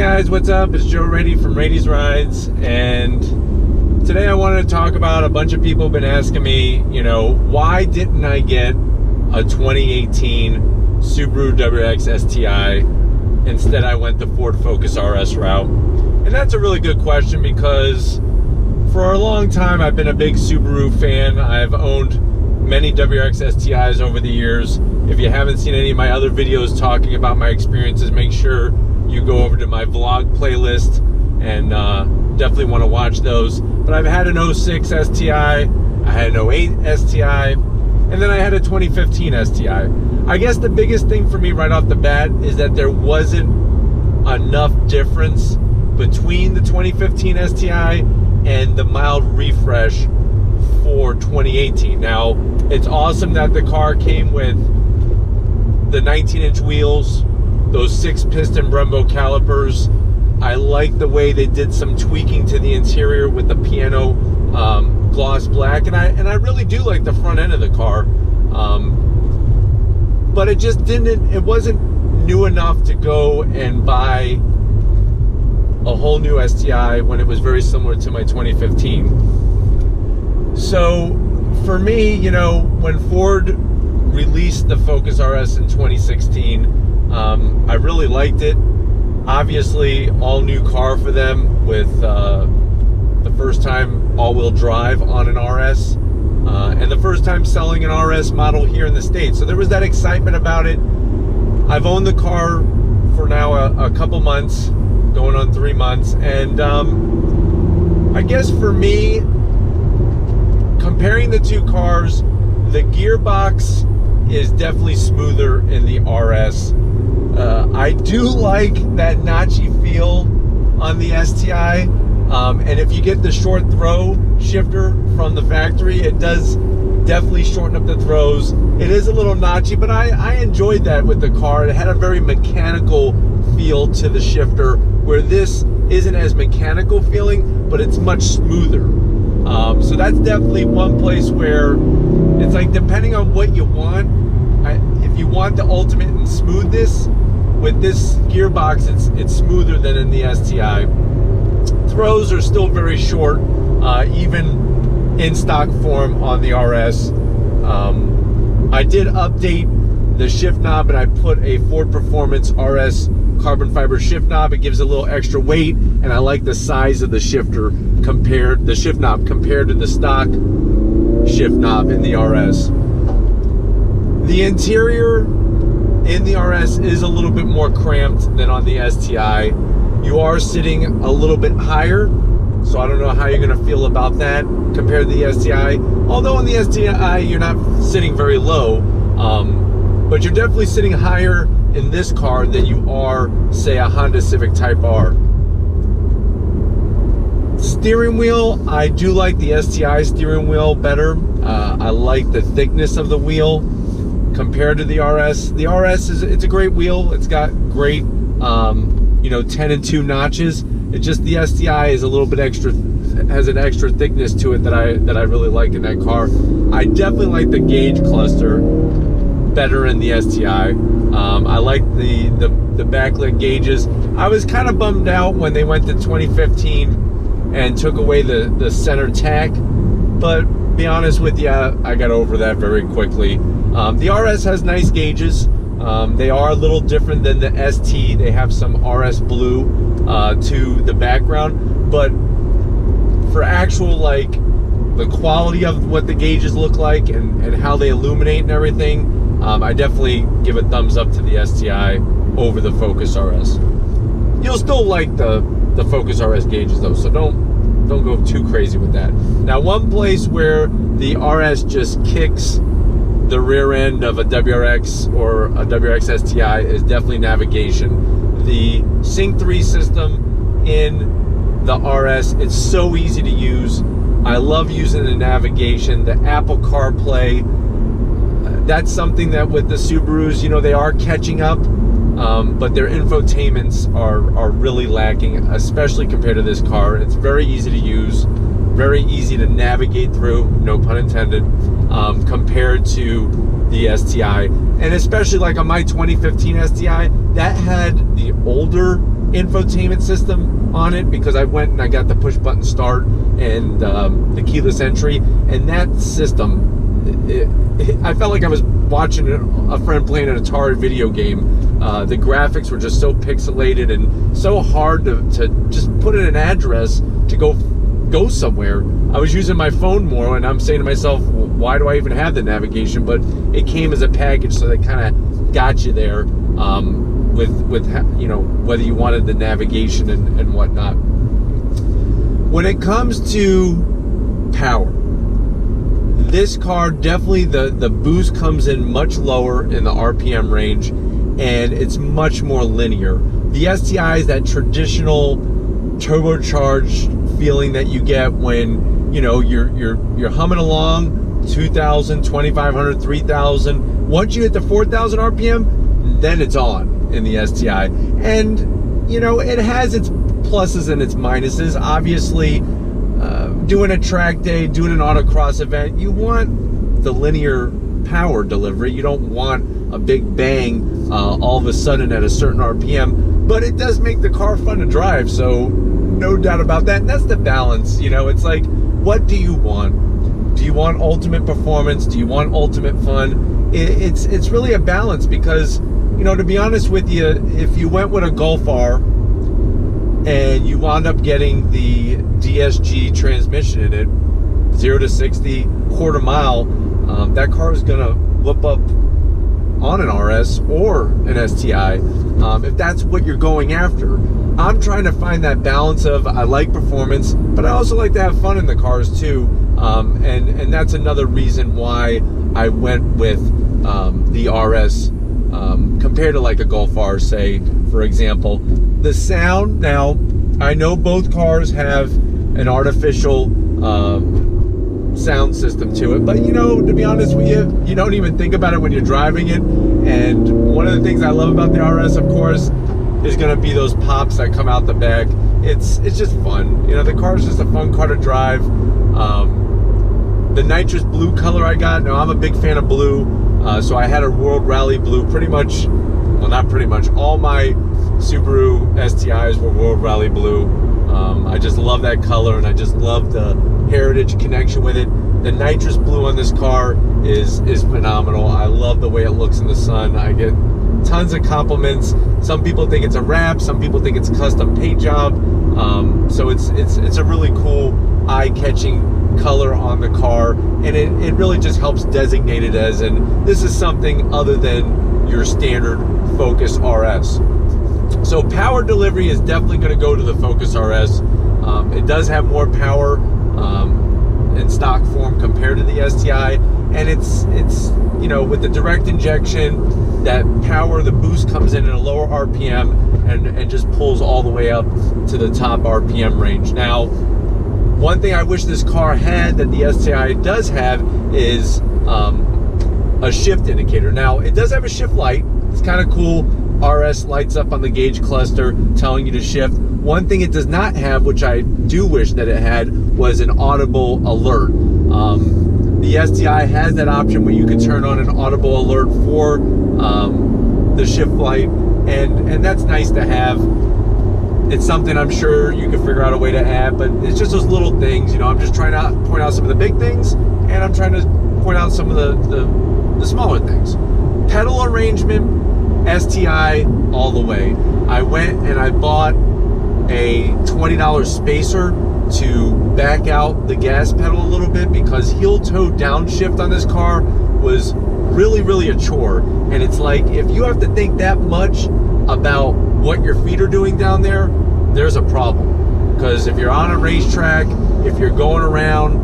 guys, what's up? It's Joe Raiti from Raiti's Rides, and today I wanted to talk about a bunch of people have been asking me, you know, why didn't I get a 2018 Subaru WRX STI? Instead, I went the Ford Focus RS route. And that's a really good question because for a long time I've been a big Subaru fan. I've owned many WRX STIs over the years. If you haven't seen any of my other videos talking about my experiences, make sure you go over to my vlog playlist and definitely want to watch those. But I've had an 06 STI, I had an 08 STI, and then I had a 2015 STI. I guess the biggest thing for me right off the bat is that there wasn't enough difference between the 2015 STI and the mild refresh for 2018. Now, it's awesome that the car came with the 19-inch wheels, those 6-piston Brembo calipers. I like the way they did some tweaking to the interior with the piano gloss black, and I really do like the front end of the car. But it just it wasn't new enough to go and buy a whole new STI when it was very similar to my 2015. So for me, you know, when Ford released the Focus RS in 2016, I really liked it. Obviously, all new car for them with the first time all-wheel drive on an RS, and the first time selling an RS model here in the States. So there was that excitement about it. I've owned the car for now a couple months, going on 3 months, and I guess for me, comparing the two cars, the gearbox is definitely smoother in the RS. I do like that notchy feel on the STI, and if you get the short throw shifter from the factory, it does definitely shorten up the throws. It is a little notchy, but I enjoyed that with the car. It had a very mechanical feel to the shifter, where this isn't as mechanical feeling, but it's much smoother. So that's definitely one place where it's like, depending on what you want, if you want the ultimate in smoothness, with this gearbox, it's smoother than in the STI. Throws are still very short, even in stock form on the RS. I did update the shift knob, and I put a Ford Performance RS carbon fiber shift knob. It gives a little extra weight, and I like the size of the shifter the shift knob compared to the stock shift knob in the RS. The interior in the RS is a little bit more cramped than on the STI. You are sitting a little bit higher, so I don't know how you're going to feel about that compared to the STI. Although in the STI you're not sitting very low, but you're definitely sitting higher in this car than you are, say, a Honda Civic Type R. Steering wheel, I do like the STI steering wheel better. I like the thickness of the wheel compared to the RS. The RS it's a great wheel. It's got great, you know, 10 and 2 notches. It's just the STI is a little bit extra, has an extra thickness to it that I really like in that car. I definitely like the gauge cluster better in the STI. I like the backlit gauges. I was kind of bummed out when they went to 2015 and took away the center tack, but be honest with you, I got over that very quickly. The RS has nice gauges. They are a little different than the ST. They have some RS blue to the background, but for actual, like, the quality of what the gauges look like and how they illuminate and everything, I definitely give a thumbs up to the STI over the Focus RS. You'll still like the Focus RS gauges though, so don't go too crazy with that. Now, one place where the RS just kicks the rear end of a WRX or a WRX STI is definitely navigation. The Sync 3 system in the RS, it's so easy to use. I love using the navigation, the Apple CarPlay. That's something that with the Subarus, you know, they are catching up, but their infotainments are really lacking, especially compared to this car. It's very easy to use. very easy to navigate through, no pun intended, compared to the STI. And especially like on my 2015 STI, that had the older infotainment system on it, because I went and I got the push button start and the keyless entry, and that system, I felt like I was watching a friend playing an Atari video game. The graphics were just so pixelated and so hard to just put in an address to go somewhere. I was using my phone more, and I'm saying to myself, well, why do I even have the navigation? But it came as a package, so they kind of got you there with you know, whether you wanted the navigation and whatnot. When it comes to power, this car definitely, the boost comes in much lower in the RPM range, and it's much more linear. The STI is that traditional turbocharged feeling that you get when, you know, you're humming along, 2,000, 2,500, 3,000. Once you hit the 4,000 RPM, then it's on in the STI. And, you know, it has its pluses and its minuses. Obviously, doing a track day, doing an autocross event, you want the linear power delivery. You don't want a big bang all of a sudden at a certain RPM, but it does make the car fun to drive, so no doubt about that. And that's the balance, you know. It's like, what do you want? Do you want ultimate performance? Do you want ultimate fun? It's really a balance, because, you know, to be honest with you, if you went with a Golf R and you wound up getting the DSG transmission in it, 0 to 60, quarter mile, that car is gonna whoop up on an RS or an STI, if that's what you're going after. I'm trying to find that balance of, I like performance, but I also like to have fun in the cars too, and that's another reason why I went with the RS compared to like a Golf R, say, for example. The sound, now, I know both cars have an artificial sound system to it, but, you know, to be honest with you, you don't even think about it when you're driving it. And one of the things I love about the RS, of course, is going to be those pops that come out the back. It's just fun. You know, the car is just a fun car to drive. The nitrous blue color I got, now I'm a big fan of blue, so I had a World Rally blue. Pretty much, well, not pretty much, all my Subaru STIs were World Rally blue. I just love that color, and I just love the heritage connection with it. The nitrous blue on this car is phenomenal. I love the way it looks in the sun. I get tons of compliments. Some people think it's a wrap, some people think it's a custom paint job. So it's a really cool, eye-catching color on the car, and it really just helps designate it as, and this is something other than your standard Focus RS. So power delivery is definitely going to go to the Focus RS. It does have more power in stock form compared to the STI, and it's you know, with the direct injection, that power, the boost comes in at a lower RPM and just pulls all the way up to the top RPM range. Now, one thing I wish this car had that the STI does have is a shift indicator. Now, it does have a shift light. It's kind of cool. RS lights up on the gauge cluster telling you to shift. One thing it does not have, which I do wish that it had, was an audible alert. The STI has that option where you can turn on an audible alert for the shift light, and that's nice to have. It's something I'm sure you can figure out a way to add, but it's just those little things, you know. I'm just trying to point out some of the big things, and I'm trying to point out some of the smaller things. Pedal arrangement, STI all the way. I went and I bought a $20 spacer to back out the gas pedal a little bit, because heel-toe downshift on this car was really a chore. And it's like, if you have to think that much about what your feet are doing down there, there's a problem. Because if you're on a racetrack, if you're going around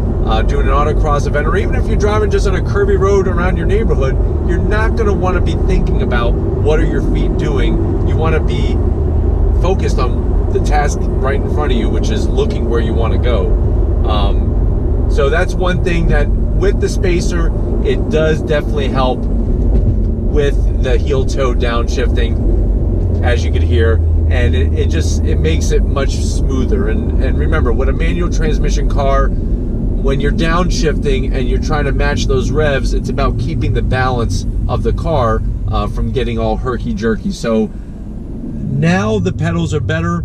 doing an autocross event, or even if you're driving just on a curvy road around your neighborhood, you're not going to want to be thinking about what are your feet doing. You want to be focused on the task right in front of you, which is looking where you want to go. So that's one thing that with the spacer, it does definitely help with the heel-toe downshifting, as you could hear. and it makes it much smoother. And remember, with a manual transmission car, when you're downshifting and you're trying to match those revs, it's about keeping the balance of the car from getting all herky-jerky. So now the pedals are better.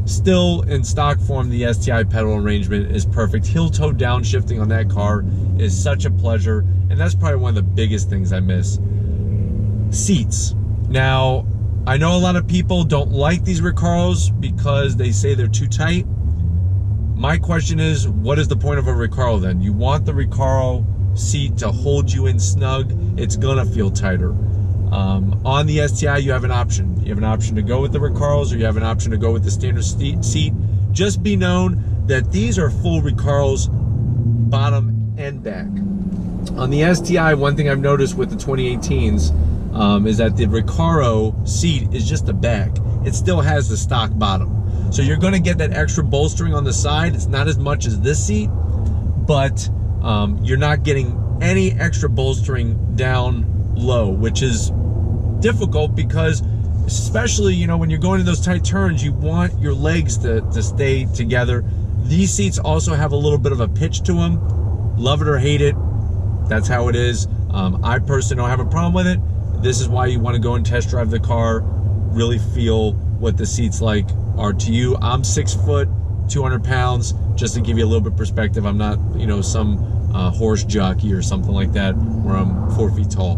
Still, in stock form, the STI pedal arrangement is perfect. Heel-toe downshifting on that car is such a pleasure, and that's probably one of the biggest things I miss. Seats. Now, I know a lot of people don't like these Recaros because they say they're too tight. My question is, what is the point of a Recaro then? You want the Recaro seat to hold you in snug. It's gonna feel tighter. On the STI, you have an option. You have an option to go with the Recaros, or you have an option to go with the standard seat. Just be known that these are full Recaros, bottom and back. On the STI, one thing I've noticed with the 2018s is that the Recaro seat is just the back. It still has the stock bottom. So you're gonna get that extra bolstering on the side. It's not as much as this seat, but you're not getting any extra bolstering down low, which is difficult because, especially, you know, when you're going in those tight turns, you want your legs to stay together. These seats also have a little bit of a pitch to them. Love it or hate it, that's how it is. I personally don't have a problem with it. This is why you want to go and test drive the car, really feel what the seats like are to you. I'm 6 foot, 200 pounds, just to give you a little bit of perspective. I'm not, you know, some horse jockey or something like that where I'm 4 feet tall.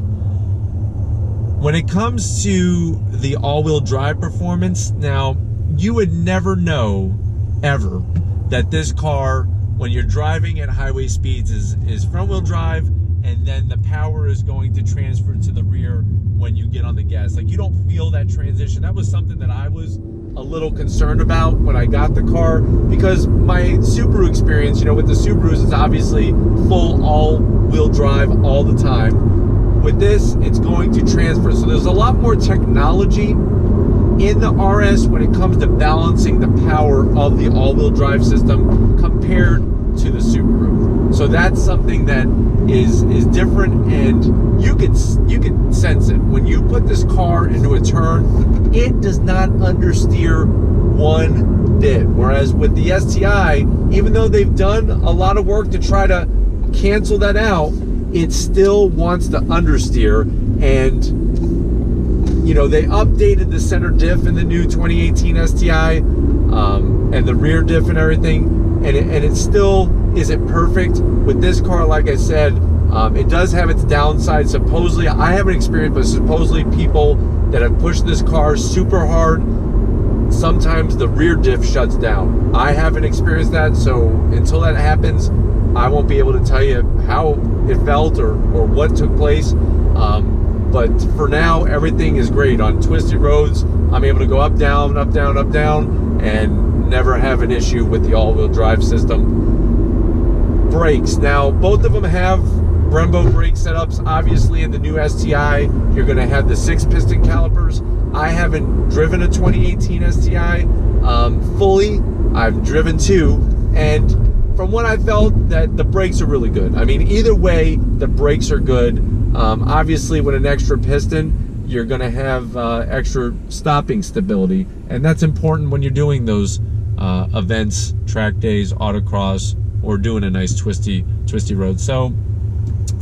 When it comes to the all-wheel drive performance, now, you would never know, ever, that this car, when you're driving at highway speeds, is front-wheel drive, and then the power is going to transfer to the rear when you get on the gas. Like, you don't feel that transition. That was something that I was a little concerned about when I got the car, because my Subaru experience, you know, with the Subarus, is obviously full all-wheel drive all the time. With this, it's going to transfer. So there's a lot more technology in the RS when it comes to balancing the power of the all-wheel drive system compared to the Subaru. So that's something that is different, and you can sense it. When you put this car into a turn, it does not understeer one bit. Whereas with the STI, even though they've done a lot of work to try to cancel that out, it still wants to understeer. And you know, they updated the center diff in the new 2018 STI, and the rear diff and everything, and it still isn't perfect. With this car, like I said, it does have its downside. Supposedly, I haven't experienced, but supposedly people that have pushed this car super hard, sometimes the rear diff shuts down. I haven't experienced that, so until that happens, I won't be able to tell you how it felt or what took place. But for now, everything is great. On twisted roads, I'm able to go up, down, up, down, up, down, and never have an issue with the all-wheel drive system. Brakes. Now, both of them have Brembo brake setups. Obviously, in the new STI, you're going to have the 6-piston calipers. I haven't driven a 2018 STI fully. I've driven 2, and from what I felt, that the brakes are really good. I mean, either way, the brakes are good. Obviously, with an extra piston, you're going to have extra stopping stability, and that's important when you're doing those events, track days, autocross, or doing a nice twisty road. So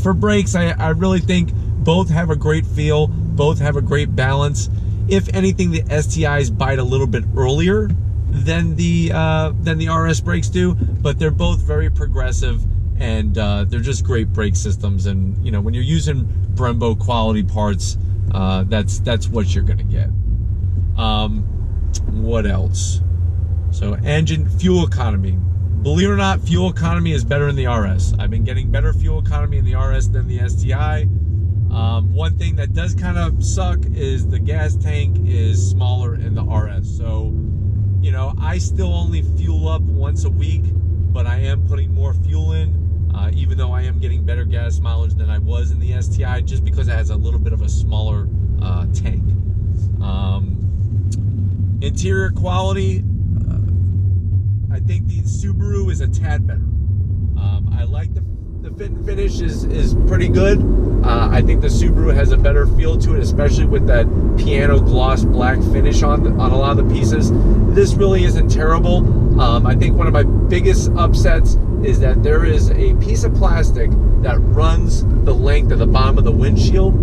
for brakes, I really think both have a great feel, both have a great balance. If anything, the STIs bite a little bit earlier than the RS brakes do, but they're both very progressive, and they're just great brake systems. And you know, when you're using Brembo quality parts, that's what you're gonna get. What else? So engine fuel economy. Believe it or not, fuel economy is better in the RS. I've been getting better fuel economy in the RS than the STI. One thing that does kind of suck is the gas tank is smaller in the RS. So, you know, I still only fuel up once a week, but I am putting more fuel in, even though I am getting better gas mileage than I was in the STI, just because it has a little bit of a smaller tank. Interior quality, I think the Subaru is a tad better. I like the The fit and finish is pretty good. I think the Subaru has a better feel to it, especially with that piano gloss black finish on a lot of the pieces. This really isn't terrible. I think one of my biggest upsets is that there is a piece of plastic that runs the length of the bottom of the windshield.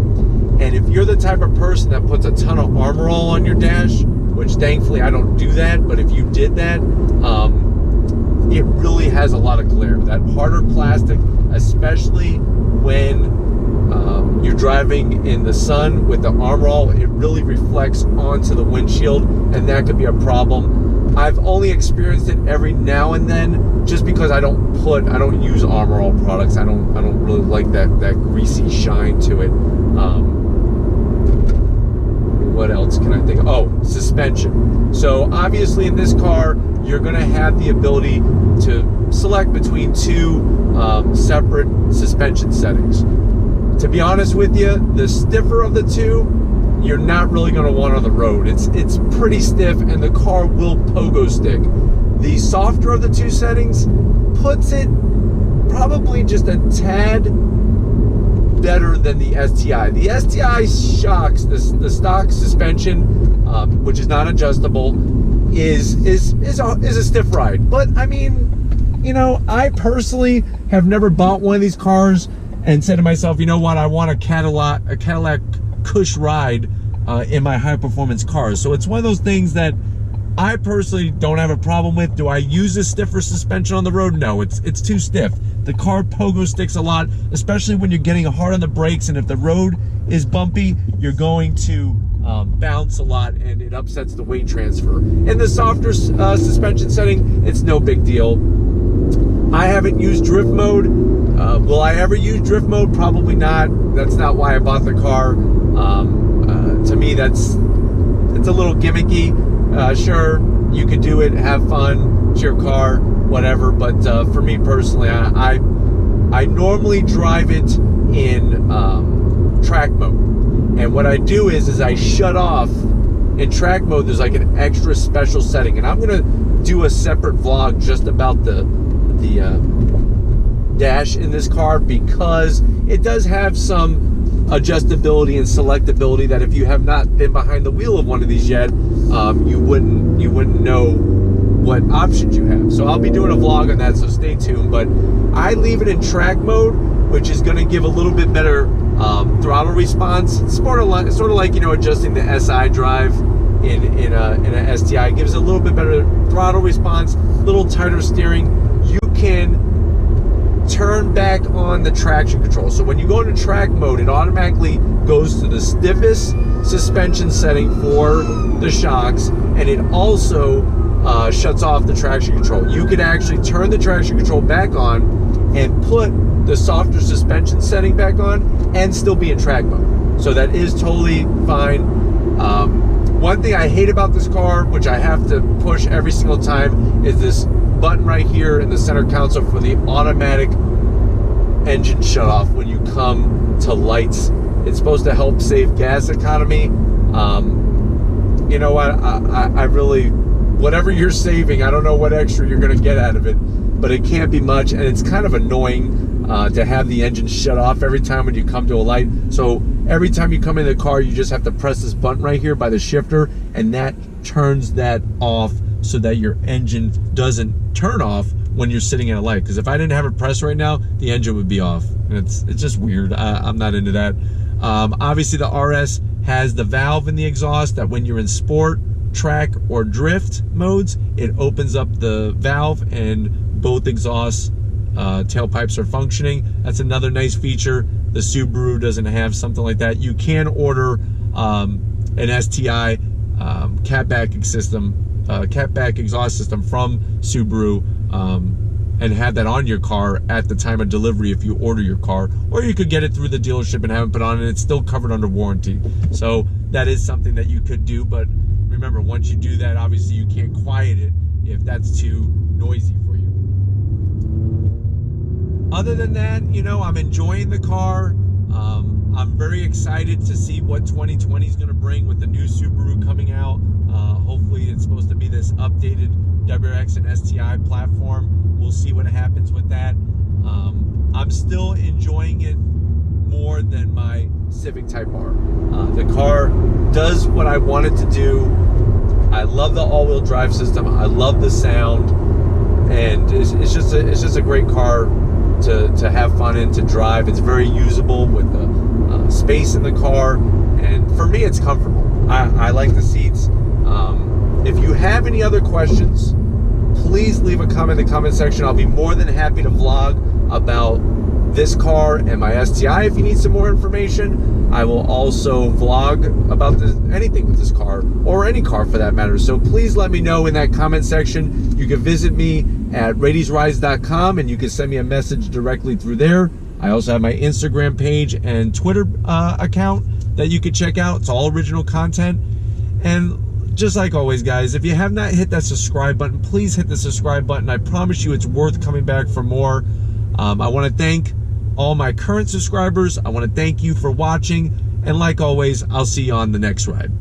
And if you're the type of person that puts a ton of Armor All on your dash, which thankfully I don't do that, but if you did that, it really has a lot of glare. That harder plastic, especially when you're driving in the sun with the Armor All, it really reflects onto the windshield, and that could be a problem. I've only experienced it every now and then, just because I don't use Armor All products. I don't really like that greasy shine to it. What else can I think of? Oh, suspension. So obviously in this car, you're going to have the ability to select between two separate suspension settings. To be honest with you, the stiffer of the two, you're not really going to want on the road. It's pretty stiff, and the car will pogo stick. The softer of the two settings puts it probably just a tad better than the STI. The STI shocks, the stock suspension, which is not adjustable, is a stiff ride. But I mean, you know, I personally have never bought one of these cars and said to myself, you know what, I want a Cadillac cush ride in my high performance cars. So it's one of those things that I personally don't have a problem with. Do I use a stiffer suspension on the road? No, it's too stiff. The car pogo sticks a lot, especially when you're getting hard on the brakes, and if the road is bumpy, you're going to bounce a lot, and it upsets the weight transfer. In the softer suspension setting, it's no big deal. I haven't used drift mode. Will I ever use drift mode? Probably not. That's not why I bought the car. To me, it's a little gimmicky. Sure, you could do it, have fun, it's your car, whatever. But for me personally, I normally drive it in track mode. And what I do is I shut off. In track mode, there's like an extra special setting, and I'm gonna do a separate vlog just about the dash in this car, because it does have some adjustability and selectability that if you have not been behind the wheel of one of these yet, you wouldn't know what options you have. So I'll be doing a vlog on that, so stay tuned. But I leave it in track mode, which is going to give a little bit better throttle response. It's sort of like, you know, adjusting the SI drive in a STI. It gives a little bit better throttle response, a little tighter steering. You can turn back on the traction control. So when you go into track mode, it automatically goes to the stiffest suspension setting for the shocks, and it also shuts off the traction control. You could actually turn the traction control back on and put the softer suspension setting back on and still be in track mode. So that is totally fine. One thing I hate about this car, which I have to push every single time, is this button right here in the center console for the automatic engine shut off when you come to lights. It's supposed to help save gas economy. You know what, I really, whatever you're saving, I don't know what extra you're gonna get out of it, but it can't be much, and it's kind of annoying to have the engine shut off every time when you come to a light. So every time you come in the car, you just have to press this button right here by the shifter, and that turns that off so that your engine doesn't turn off when you're sitting at a light. Because if I didn't have it pressed right now, the engine would be off. And it's just weird. I'm not into that. Obviously the RS has the valve in the exhaust that when you're in sport, track, or drift modes, it opens up the valve and both exhaust tailpipes are functioning. That's another nice feature. The Subaru doesn't have something like that. You can order an STI catback exhaust system from Subaru and have that on your car at the time of delivery if you order your car, or you could get it through the dealership and have it put on, and it's still covered under warranty. So that is something that you could do, but remember, once you do that, obviously you can't quiet it if that's too noisy for you. Other than that, you know, I'm enjoying the car. I'm very excited to see what 2020 is going to bring with the new Subaru coming out. Hopefully it's supposed to be this updated WRX and STI platform. We'll see what happens with that. I'm still enjoying it more than my Civic Type R. The car does what I want it to do. I love the all-wheel drive system. I love the sound, and it's just a great car to have fun in, to drive. It's very usable with the space in the car, and for me, it's comfortable. I like the seats. If you have any other questions, please leave a comment in the comment section. I'll be more than happy to vlog about this car and my STI if you need some more information. I will also vlog about anything with this car, or any car for that matter. So please let me know in that comment section. You can visit me at raitiesrides.com, and you can send me a message directly through there. I also have my Instagram page and Twitter account that you can check out. It's all original content. And just like always, guys, if you have not hit that subscribe button, please hit the subscribe button. I promise you it's worth coming back for more. I want to thank all my current subscribers. I want to thank you for watching. And like always, I'll see you on the next ride.